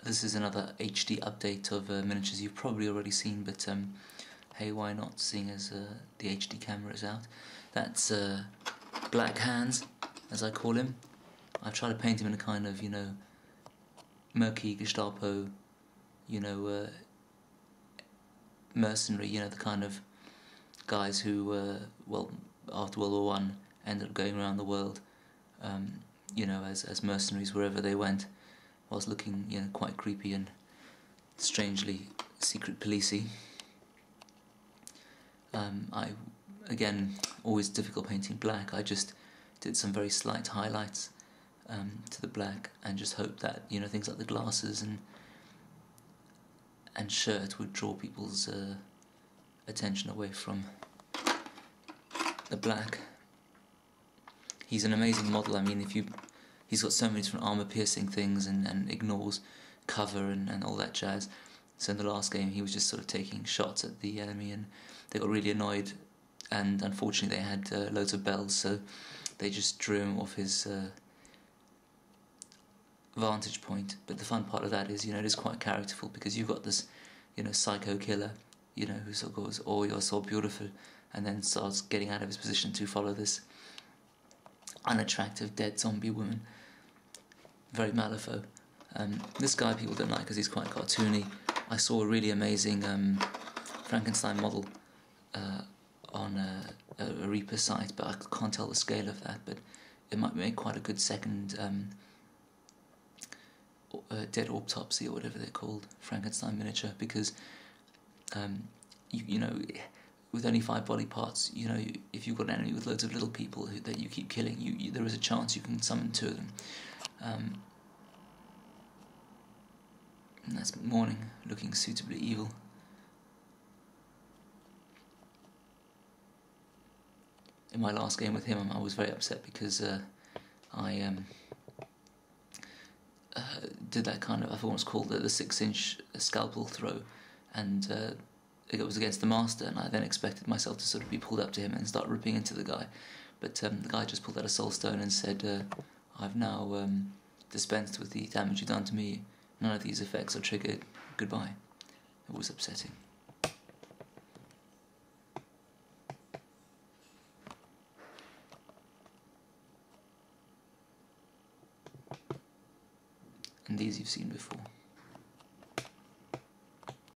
This is another HD update of miniatures you've probably already seen, but hey, why not, seeing as the HD camera is out. That's Black Hands, as I call him. I've tried to paint him in a kind of, murky Gestapo, mercenary, the kind of guys who, well, after World War One, ended up going around the world, as mercenaries wherever they went, whilst looking, quite creepy and strangely secret policey. Again, always difficult painting black. I just did some very slight highlights to the black and just hoped that, things like the glasses and shirt would draw people's attention away from the black. He's an amazing model. I mean, he's got so many different armor-piercing things and ignores cover and all that jazz. So in the last game, he was just sort of taking shots at the enemy, and they got really annoyed. And unfortunately, they had loads of bells, so they just drew him off his vantage point. But the fun part of that is, it is quite characterful, because you've got this, psycho killer, who sort of goes, "Oh, you're so beautiful," and then starts getting out of his position to follow this unattractive dead zombie woman. Very Malifaux. This guy people don't like because he's quite cartoony. I saw a really amazing Frankenstein model on a Reaper site, but I can't tell the scale of that, but it might make quite a good second dead autopsy, or whatever they're called, Frankenstein miniature, because with only 5 body parts, if you've got an enemy with loads of little people that you keep killing, there is a chance you can summon 2 of them. And that's McMourning, looking suitably evil. In my last game with him, I was very upset because I did that kind of, I forgot what it's called, the 6-inch scalpel throw, and it was against the master, and I then expected myself to sort of be pulled up to him and start ripping into the guy. But the guy just pulled out a soul stone and said, "I've now dispensed with the damage you've done to me. None of these effects are triggered. Goodbye." It was upsetting. And these you've seen before.